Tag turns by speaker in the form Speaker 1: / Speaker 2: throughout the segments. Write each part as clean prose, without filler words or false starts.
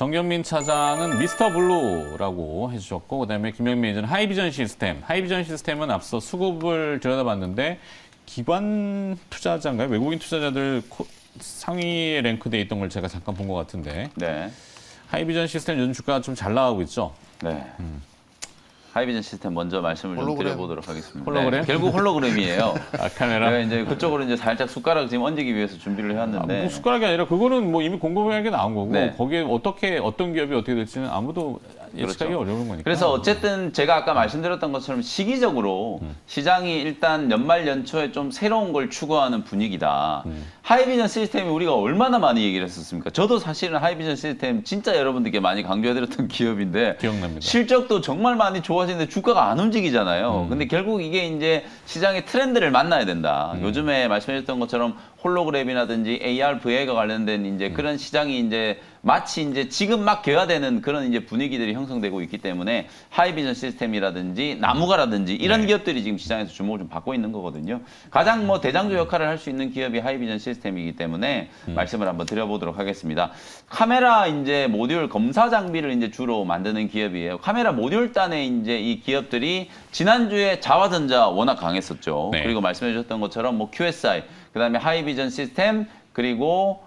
Speaker 1: 정경민 차장은 미스터 블루라고 해주셨고, 그다음에 김영민 매니저는 하이비전 시스템. 하이비전 시스템은 앞서 수급을 들여다봤는데 기관 투자자인가요? 외국인 투자자들 상위에 랭크돼 있던 걸 제가 잠깐 본 것 같은데.
Speaker 2: 네.
Speaker 1: 하이비전 시스템 요즘 주가가 좀 잘 나가고 있죠?
Speaker 2: 네. 하이비전 시스템 먼저 말씀을 좀 드려보도록 하겠습니다.
Speaker 1: 홀로그램?
Speaker 2: 네, 결국 홀로그램이에요.
Speaker 1: 아, 카메라?
Speaker 2: 네, 이제 그쪽으로 이제 살짝 숟가락 지금 얹기 위해서 준비를 해왔는데.
Speaker 1: 뭐 숟가락이 아니라 그거는 뭐 이미 공공연하게 나온 거고
Speaker 2: 네.
Speaker 1: 거기에 어떤 기업이 어떻게 될지는 아무도 예측하기
Speaker 2: 그렇죠.
Speaker 1: 어려운 거니까.
Speaker 2: 그래서 어쨌든 제가 아까 말씀드렸던 것처럼 시기적으로 시장이 일단 연말 연초에 좀 새로운 걸 추구하는 분위기다. 하이비전 시스템이 우리가 얼마나 많이 얘기를 했었습니까? 저도 사실은 하이비전 시스템 진짜 여러분들께 많이 강조해드렸던 기업인데
Speaker 1: 기억납니다.
Speaker 2: 실적도 정말 많이 좋아지는데 주가가 안 움직이잖아요. 근데 결국 이게 이제 시장의 트렌드를 만나야 된다. 요즘에 말씀드렸던 것처럼 홀로그램이라든지 AR, VR과 관련된 이제 그런 시장이 이제 마치 이제 지금 막 개화되는 그런 이제 분위기들이 형성되고 있기 때문에 하이비전 시스템이라든지 나무가라든지 이런
Speaker 1: 네.
Speaker 2: 기업들이 지금 시장에서 주목을 좀 받고 있는 거거든요. 가장 뭐 대장주 역할을 할 수 있는 기업이 하이비전 시스템이기 때문에 말씀을 한번 드려보도록 하겠습니다. 카메라 이제 모듈 검사 장비를 이제 주로 만드는 기업이에요. 카메라 모듈단에 이제 이 기업들이 지난주에 자화전자 워낙 강했었죠.
Speaker 1: 네.
Speaker 2: 그리고 말씀해 주셨던 것처럼 뭐 QSI, 그다음에 하이비전 시스템, 그리고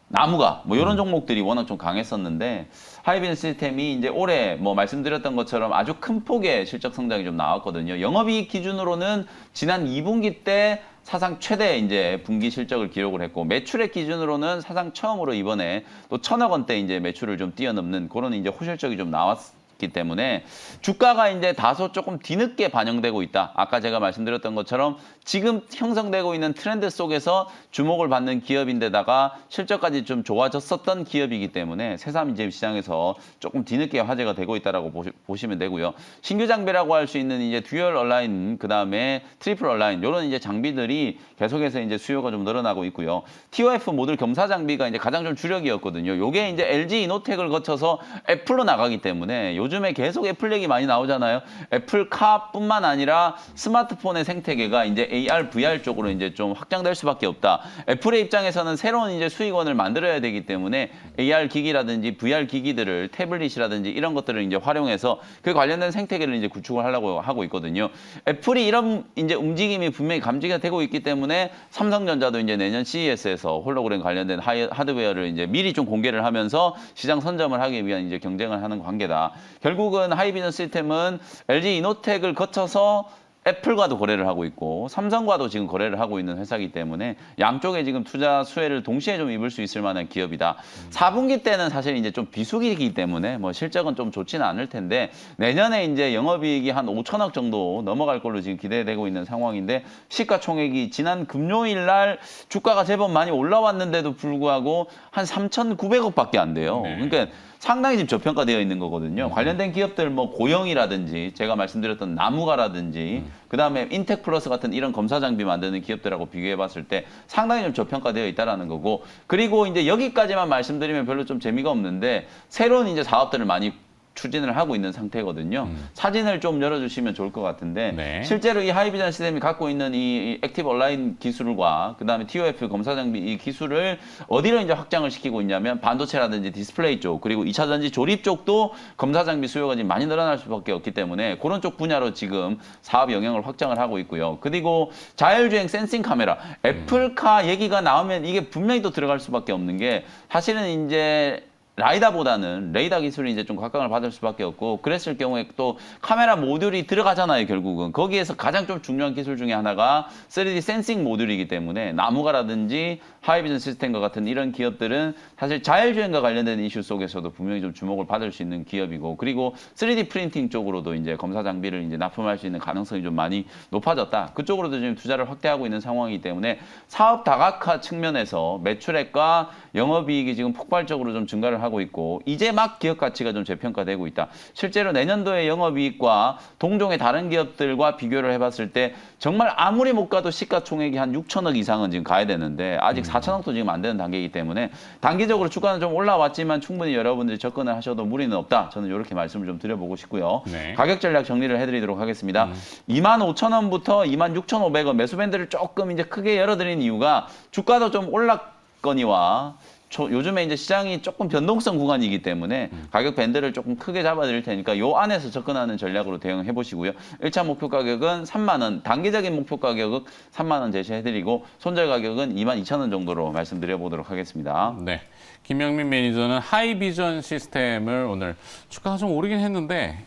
Speaker 2: 나무가 뭐 이런 종목들이 워낙 좀 강했었는데 하이비전 시스템이 이제 올해 뭐 말씀드렸던 것처럼 아주 큰 폭의 실적 성장이 좀 나왔거든요. 영업이익 기준으로는 지난 2분기 때 사상 최대 이제 분기 실적을 기록을 했고 매출액 기준으로는 사상 처음으로 이번에 또 1,000억 원대 이제 매출을 좀 뛰어넘는 그런 이제 호실적이 좀 나왔기 때문에 주가가 이제 다소 조금 뒤늦게 반영되고 있다. 아까 제가 말씀드렸던 것처럼 지금 형성되고 있는 트렌드 속에서 주목을 받는 기업인데다가 실적까지 좀 좋아졌었던 기업이기 때문에 새삼 이제 시장에서 조금 뒤늦게 화제가 되고 있다라고 보시면 되고요. 신규 장비라고 할 수 있는 이제 듀얼 얼라인, 그 다음에 트리플 얼라인 이런 이제 장비들이 계속해서 이제 수요가 좀 늘어나고 있고요. TOF 모듈 겸사 장비가 이제 가장 좀 주력이었거든요. 요게 이제 LG 이노텍을 거쳐서 애플로 나가기 때문에 요즘에 계속 애플 얘기 많이 나오잖아요. 애플카뿐만 아니라 스마트폰의 생태계가 이제 AR, VR 쪽으로 이제 좀 확장될 수밖에 없다. 애플의 입장에서는 새로운 이제 수익원을 만들어야 되기 때문에 AR 기기라든지 VR 기기들을 태블릿이라든지 이런 것들을 이제 활용해서 그 관련된 생태계를 이제 구축을 하려고 하고 있거든요. 애플이 이런 이제 움직임이 분명히 감지가 되고 있기 때문에 삼성전자도 이제 내년 CES에서 홀로그램 관련된 하드웨어를 이제 미리 좀 공개를 하면서 시장 선점을 하기 위한 이제 경쟁을 하는 관계다. 결국은 하이비전 시스템은 LG 이노텍을 거쳐서 애플과도 거래를 하고 있고 삼성과도 지금 거래를 하고 있는 회사이기 때문에 양쪽에 지금 투자 수혜를 동시에 좀 입을 수 있을 만한 기업이다. 4분기 때는 사실 이제 좀 비수기이기 때문에 뭐 실적은 좀 좋지는 않을 텐데 내년에 이제 영업이익이 한 5천억 정도 넘어갈 걸로 지금 기대되고 있는 상황인데 시가총액이 지난 금요일 날 주가가 제법 많이 올라왔는데도 불구하고 한 3,900억밖에 안 돼요.
Speaker 1: 네.
Speaker 2: 그러니까 상당히 지금 저평가되어 있는 거거든요. 관련된 기업들 뭐 고영이라든지 제가 말씀드렸던 나무가라든지 그다음에 인텍플러스 같은 이런 검사 장비 만드는 기업들하고 비교해 봤을 때 상당히 좀 저평가되어 있다라는 거고 그리고 이제 여기까지만 말씀드리면 별로 좀 재미가 없는데 새로운 이제 사업들을 많이 추진을 하고 있는 상태거든요. 사진을 좀 열어주시면 좋을 것 같은데
Speaker 1: 네.
Speaker 2: 실제로 이 하이비전 시스템이 갖고 있는 이 액티브 온라인 기술과 그다음에 TOF 검사 장비 이 기술을 어디로 이제 확장을 시키고 있냐면 반도체라든지 디스플레이 쪽 그리고 2차 전지 조립 쪽도 검사 장비 수요가 지금 많이 늘어날 수밖에 없기 때문에 그런 쪽 분야로 지금 사업 영역을 확장을 하고 있고요. 그리고 자율주행 센싱 카메라 애플카 얘기가 나오면 이게 분명히 또 들어갈 수밖에 없는 게 사실은 이제 라이다보다는 레이더 기술이 이제 좀 각광을 받을 수밖에 없고 그랬을 경우에 또 카메라 모듈이 들어가잖아요. 결국은 거기에서 가장 좀 중요한 기술 중에 하나가 3D 센싱 모듈이기 때문에 나무가라든지 하이비전 시스템과 같은 이런 기업들은 사실 자율주행과 관련된 이슈 속에서도 분명히 좀 주목을 받을 수 있는 기업이고 그리고 3D 프린팅 쪽으로도 이제 검사 장비를 이제 납품할 수 있는 가능성이 좀 많이 높아졌다. 그쪽으로도 지금 투자를 확대하고 있는 상황이기 때문에 사업 다각화 측면에서 매출액과 영업이익이 지금 폭발적으로 좀 증가를 하고 있고 이제 막 기업 가치가 좀 재평가되고 있다. 실제로 내년도의 영업이익과 동종의 다른 기업들과 비교를 해봤을 때 정말 아무리 못 가도 시가총액이 한 6천억 이상은 지금 가야 되는데 아직 4천억도 지금 안 되는 단계이기 때문에 단기적으로 주가는 좀 올라왔지만 충분히 여러분들이 접근을 하셔도 무리는 없다. 저는 이렇게 말씀을 좀 드려보고 싶고요.
Speaker 1: 네.
Speaker 2: 가격 전략 정리를 해드리도록 하겠습니다. 25,000원부터 26,500원 매수 밴드를 조금 이제 크게 열어드린 이유가 주가도 좀 올랐거니와 요즘에 이제 시장이 조금 변동성 구간이기 때문에 가격 밴드를 조금 크게 잡아드릴 테니까 요 안에서 접근하는 전략으로 대응해 보시고요. 1차 목표 가격은 3만 원, 단기적인 목표 가격은 3만 원 제시해드리고 손절 가격은 22,000원 정도로 말씀드려 보도록 하겠습니다.
Speaker 1: 네. 김영민 매니저는 하이비전 시스템을 오늘 주가가 좀 오르긴 했는데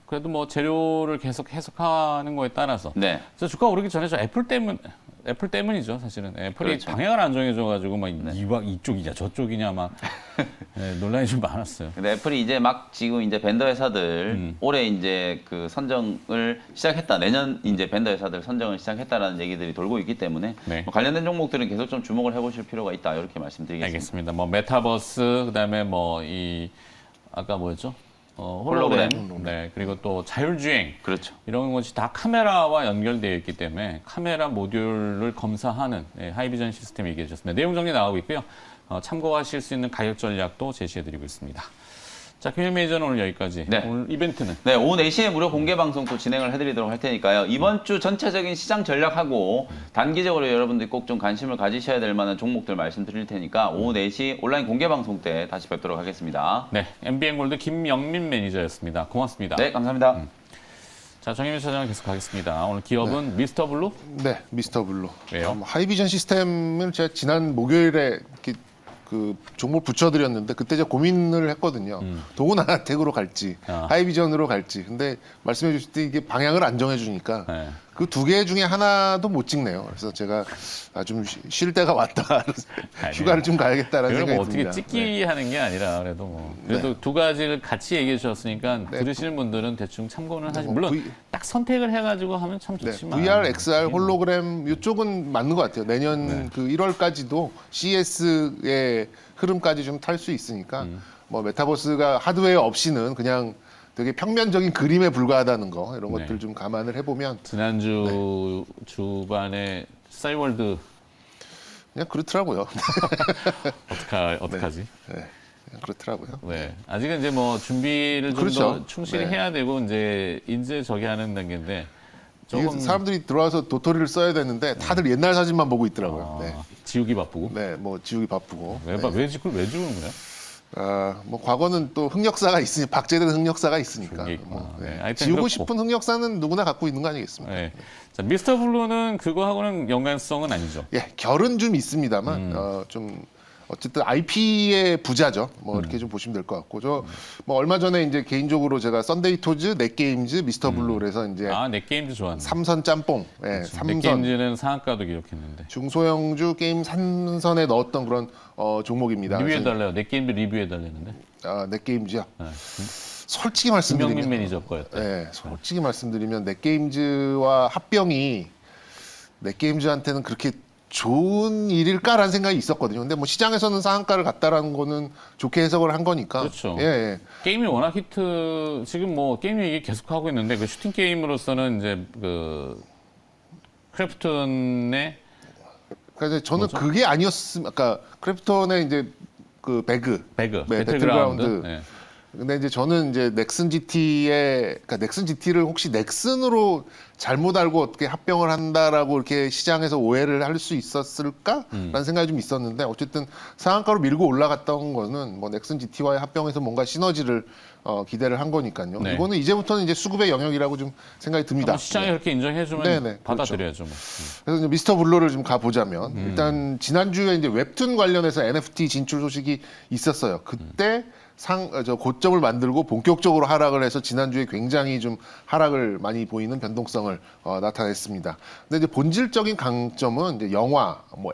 Speaker 1: 그래도 뭐 재료를 계속 해석하는 거에 따라서
Speaker 2: 네.
Speaker 1: 그래서 주가 오르기 전에 저 애플 때문이죠, 사실은. 애플이
Speaker 2: 그렇죠.
Speaker 1: 방향을 안 정해줘가지고 막 이쪽이냐 저쪽이냐 막 네, 논란이 좀 많았어요.
Speaker 2: 근데 애플이 이제 막 지금 이제 벤더 회사들 올해 이제 그 선정을 시작했다. 내년 이제 벤더 회사들 선정을 시작했다라는 얘기들이 돌고 있기 때문에
Speaker 1: 네.
Speaker 2: 뭐 관련된 종목들은 계속 좀 주목을 해보실 필요가 있다. 이렇게 말씀드리겠습니다.
Speaker 1: 알겠습니다. 뭐 메타버스 그다음에 뭐 이 아까 뭐였죠? 홀로그램. 네, 그리고 또 자율주행.
Speaker 2: 그렇죠.
Speaker 1: 이런 것이 다 카메라와 연결되어 있기 때문에 카메라 모듈을 검사하는 하이비전 시스템 얘기해 주셨습니다. 내용 정리 나오고 있고요. 참고하실 수 있는 가격 전략도 제시해드리고 있습니다. 자, 김현 매니저는 오늘 여기까지.
Speaker 2: 네.
Speaker 1: 오늘 이벤트는?
Speaker 2: 네, 오후 4시에 무료 공개 방송 또 진행을 해드리도록 할 테니까요. 이번 주 전체적인 시장 전략하고 단기적으로 여러분들이 꼭 좀 관심을 가지셔야 될 만한 종목들 말씀드릴 테니까 오후 4시 온라인 공개 방송 때 다시 뵙도록 하겠습니다.
Speaker 1: 네, MBN골드 김영민 매니저였습니다. 고맙습니다.
Speaker 2: 네, 감사합니다.
Speaker 1: 자, 정혜민 차장을 계속 가겠습니다. 오늘 기업은 미스터 블루?
Speaker 3: 네, 미스터 블루.
Speaker 1: 왜요?
Speaker 3: 하이비전 시스템을 제가 지난 목요일에 이렇게 그 종목 붙여드렸는데 그때 제가 고민을 했거든요. 동원아텍으로 갈지, 하이비전으로 갈지. 근데 말씀해 주실 때 이게 방향을 안 정해주니까
Speaker 1: 네.
Speaker 3: 그 두 개 중에 하나도 못 찍네요. 그래서 제가 좀 쉴 때가 왔다. 휴가를 좀 가야겠다라는
Speaker 1: 그걸
Speaker 3: 생각이
Speaker 1: 뭐 어떻게
Speaker 3: 듭니다.
Speaker 1: 찍기 하는 게 아니라 그래도 뭐 그래도 두 가지를 같이 얘기해 주셨으니까 들으시는 분들은 대충 참고는 하시.
Speaker 3: 뭐
Speaker 1: 물론 딱 선택을 해가지고 하면 참
Speaker 3: 네,
Speaker 1: 좋지만.
Speaker 3: VR, XR, 홀로그램 이쪽은 맞는 것 같아요. 내년 그 1월까지도 CES의 흐름까지 좀 탈 수 있으니까 뭐 메타버스가 하드웨어 없이는 그냥 되게 평면적인 그림에 불과하다는 거 이런
Speaker 1: 네.
Speaker 3: 것들 좀 감안을 해보면
Speaker 1: 지난주 주반에 싸이월드
Speaker 3: 그냥 그렇더라고요.
Speaker 1: 어떡하지?
Speaker 3: 네, 그냥 그렇더라고요.
Speaker 1: 네. 아직은 이제 뭐 준비를 좀 더
Speaker 3: 그렇죠.
Speaker 1: 충실히
Speaker 3: 네.
Speaker 1: 해야 되고 이제 저기 하는 단계인데
Speaker 3: 이게
Speaker 1: 조금
Speaker 3: 사람들이 들어와서 도토리를 써야 되는데 다들 옛날 사진만 보고 있더라고요. 네.
Speaker 1: 지우기 바쁘고.
Speaker 3: 네, 뭐 지우기 바쁘고.
Speaker 1: 왜 지우는 거야?
Speaker 3: 뭐 과거는 또 흑역사가 있으니 박제된 흑역사가 있으니까.
Speaker 1: 그게 있구나.
Speaker 3: 뭐,
Speaker 1: 네, 하여튼
Speaker 3: 지우고
Speaker 1: 그렇고.
Speaker 3: 싶은 흑역사는 누구나 갖고 있는 거 아니겠습니까?
Speaker 1: 네. 자, 미스터 블루는 그거하고는 연관성은 아니죠.
Speaker 3: 예, 결은 좀 있습니다만 좀 어쨌든 IP의 부자죠. 뭐 이렇게 좀 보시면 될 것 같고 저 뭐 얼마 전에 이제 개인적으로 제가 썬데이 토즈, 넷게임즈, 미스터 블루 그래서 이제
Speaker 1: 넷게임즈 좋아하는.
Speaker 3: 삼선 짬뽕, 예, 삼선
Speaker 1: 넷게임즈는 상한가도 기록했는데.
Speaker 3: 중소형주 게임 삼선에 넣었던 그런 종목입니다.
Speaker 1: 리뷰해달래요. 넷게임즈 리뷰해달라는데.
Speaker 3: 넷게임즈요.
Speaker 1: 네.
Speaker 3: 솔직히 말씀드리면
Speaker 1: 김영민 매니저 거였다.
Speaker 3: 네, 솔직히 말씀드리면 넷게임즈와 합병이 넷게임즈한테는 그렇게 좋은 일일까라는 생각이 있었거든요. 근데 뭐 시장에서는 상한가를 갔다라는 거는 좋게 해석을 한 거니까.
Speaker 1: 그렇죠.
Speaker 3: 예, 예.
Speaker 1: 게임이 워낙 히트, 지금 뭐 게임 얘기 계속 하고 있는데 그 슈팅 게임으로서는 이제 그 크래프톤의
Speaker 3: 그러니까 이제 저는 그게 아니었으면, 아까 크래프톤의 이제 그 배그,
Speaker 1: 배그,
Speaker 3: 네,
Speaker 1: 배틀그라운드.
Speaker 3: 배틀그라운드.
Speaker 1: 네.
Speaker 3: 근데 이제 저는 이제 넥슨 GT의 그러니까 넥슨 GT를 혹시 넥슨으로 잘못 알고 어떻게 합병을 한다라고 이렇게 시장에서 오해를 할 수 있었을까라는 생각이 좀 있었는데 어쨌든 상한가로 밀고 올라갔던 거는 뭐 넥슨 GT와의 합병에서 뭔가 시너지를 기대를 한 거니까요.
Speaker 1: 네.
Speaker 3: 이거는 이제부터는 이제 수급의 영역이라고 좀 생각이 듭니다.
Speaker 1: 시장이
Speaker 3: 네.
Speaker 1: 그렇게 인정해주면
Speaker 3: 네,
Speaker 1: 받아들여야죠. 뭐.
Speaker 3: 그래서 이제 미스터 블루를 좀 가보자면 일단 지난주에 이제 웹툰 관련해서 NFT 진출 소식이 있었어요. 그때 고점을 만들고 본격적으로 하락을 해서 지난주에 굉장히 좀 하락을 많이 보이는 변동성을 나타냈습니다. 근데 이제 본질적인 강점은 이제 영화, 뭐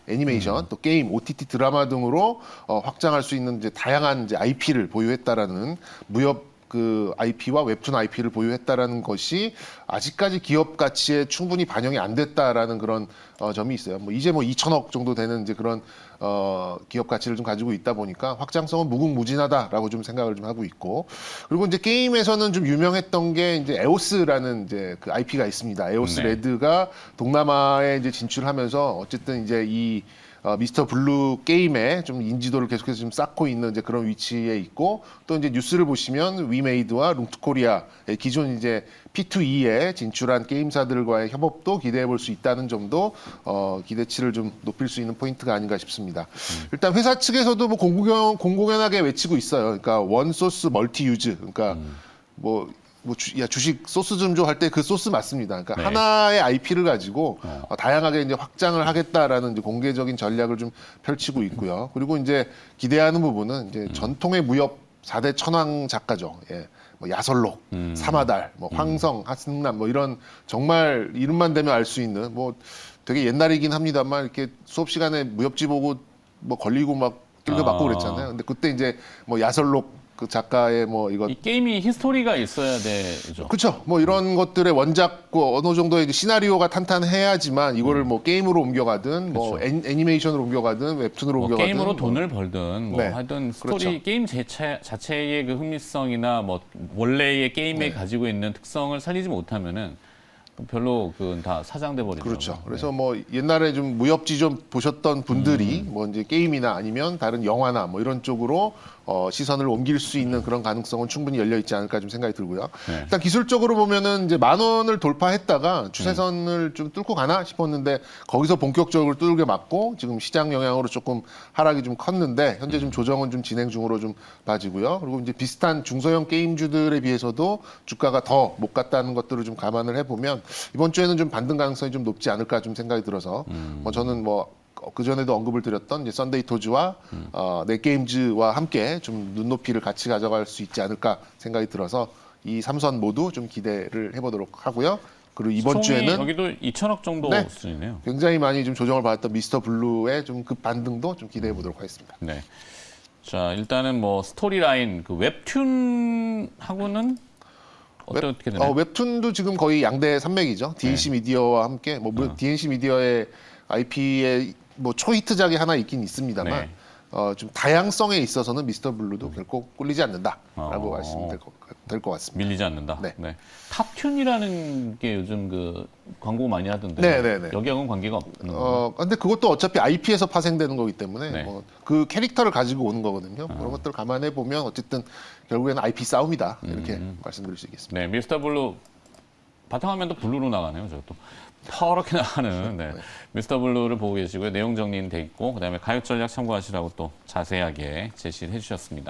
Speaker 3: 애니메이션, 또 게임, OTT 드라마 등으로 확장할 수 있는 이제 다양한 이제 IP를 보유했다라는 무협 그 IP와 웹툰 IP를 보유했다라는 것이 아직까지 기업 가치에 충분히 반영이 안 됐다라는 그런 점이 있어요. 뭐 이제 뭐 2천억 정도 되는 이제 그런 기업 가치를 좀 가지고 있다 보니까 확장성은 무궁무진하다라고 좀 생각을 좀 하고 있고 그리고 이제 게임에서는 좀 유명했던 게 이제 에오스라는 이제 그 IP가 있습니다. 에오스
Speaker 1: 네.
Speaker 3: 레드가 동남아에 이제 진출하면서 어쨌든 이제 이 미스터 블루 게임에 좀 인지도를 계속해서 좀 쌓고 있는 이제 그런 위치에 있고 또 이제 뉴스를 보시면 위메이드와 룽투코리아의 기존 이제 P2E에 진출한 게임사들과의 협업도 기대해 볼 수 있다는 점도 기대치를 좀 높일 수 있는 포인트가 아닌가 싶습니다. 일단 회사 측에서도 뭐 공공연하게 외치고 있어요. 그러니까 원 소스 멀티 유즈. 그러니까 야, 주식 소스 좀 줘 할 때 그 소스 맞습니다. 그러니까
Speaker 1: 네.
Speaker 3: 하나의 IP를 가지고 다양하게 이제 확장을 하겠다라는 이제 공개적인 전략을 좀 펼치고 있고요. 그리고 이제 기대하는 부분은 이제 전통의 무협 4대 천왕 작가죠. 예. 뭐 야설록, 사마달, 뭐 황성, 하승남 뭐 이런 정말 이름만 대면 알 수 있는 뭐 되게 옛날이긴 합니다만 이렇게 수업 시간에 무협지 보고 뭐 걸리고 막 뚫겨 맞고 그랬잖아요. 근데 그때 이제 뭐 야설록 그 작가의 뭐 이거
Speaker 1: 이 게임이 히스토리가 있어야 되죠.
Speaker 3: 그렇죠. 뭐 이런 것들의 원작과 어느 정도의 이제 시나리오가 탄탄해야지만 이거를 뭐 게임으로 옮겨가든 뭐 애니메이션으로 옮겨가든 웹툰으로
Speaker 1: 뭐
Speaker 3: 옮겨가든
Speaker 1: 게임으로
Speaker 3: 뭐
Speaker 1: 돈을 벌든 뭐
Speaker 3: 네.
Speaker 1: 하여튼 스토리
Speaker 3: 그렇죠.
Speaker 1: 게임 자체의 그 흥미성이나 뭐 원래의 게임에
Speaker 3: 네.
Speaker 1: 가지고 있는 특성을 살리지 못하면은 별로 그건 다 사장돼 버리죠.
Speaker 3: 그렇죠. 그래서 뭐 옛날에 좀 무협지 좀 보셨던 분들이 뭐 이제 게임이나 아니면 다른 영화나 뭐 이런 쪽으로 시선을 옮길 수 있는 그런 가능성은 충분히 열려 있지 않을까 좀 생각이 들고요.
Speaker 1: 네.
Speaker 3: 일단 기술적으로 보면은 이제 10,000원을 돌파했다가 추세선을 좀 뚫고 가나 싶었는데 거기서 본격적으로 뚫게 맞고 지금 시장 영향으로 조금 하락이 좀 컸는데 현재 좀 조정은 좀 진행 중으로 좀 봐지고요. 그리고 이제 비슷한 중소형 게임주들에 비해서도 주가가 더 못 갔다는 것들을 좀 감안을 해보면 이번 주에는 좀 반등 가능성이 좀 높지 않을까 좀 생각이 들어서 뭐 저는 뭐 그 전에도 언급을 드렸던 이제 썬데이 토즈와 넷게임즈와 함께 좀 눈높이를 같이 가져갈 수 있지 않을까 생각이 들어서 이 3선 모두 좀 기대를 해보도록 하고요. 그리고 이번 주에는
Speaker 1: 여기도 2천억 정도
Speaker 3: 네.
Speaker 1: 수준이네요.
Speaker 3: 굉장히 많이 좀 조정을 받았던 미스터 블루의 좀 그 반등도 좀 기대해 보도록 하겠습니다.
Speaker 1: 네. 자, 일단은 뭐 스토리라인 그 웹툰하고는 어떻게 되나요?
Speaker 3: 웹툰도 지금 거의 양대 산맥이죠. DNC 미디어와 함께 뭐 DNC 미디어의 IP의 뭐 초히트작이 하나 있긴 있습니다만
Speaker 1: 네.
Speaker 3: 좀 다양성에 있어서는 미스터 블루도 결코 꿀리지 않는다라고 말씀이 될 것 같습니다.
Speaker 1: 밀리지 않는다.
Speaker 3: 네.
Speaker 1: 탑튠이라는 게 요즘 그 광고 많이 하던데
Speaker 3: 네.
Speaker 1: 여기하고는 관계가 없는 거.
Speaker 3: 근데 그것도 어차피 IP에서 파생되는 거기 때문에
Speaker 1: 네.
Speaker 3: 뭐 그 캐릭터를 가지고 오는 거거든요. 그런 것들 감안해 보면 어쨌든 결국에는 IP 싸움이다 이렇게 말씀드릴 수 있겠습니다.
Speaker 1: 네, 미스터 블루 바탕화면도 블루로 나가네요. 저도 퍼렇게 나가는 미스터 블루를 보고 계시고요. 내용 정리는 돼 있고 그다음에 가격 전략 참고하시라고 또 자세하게 제시를 해주셨습니다.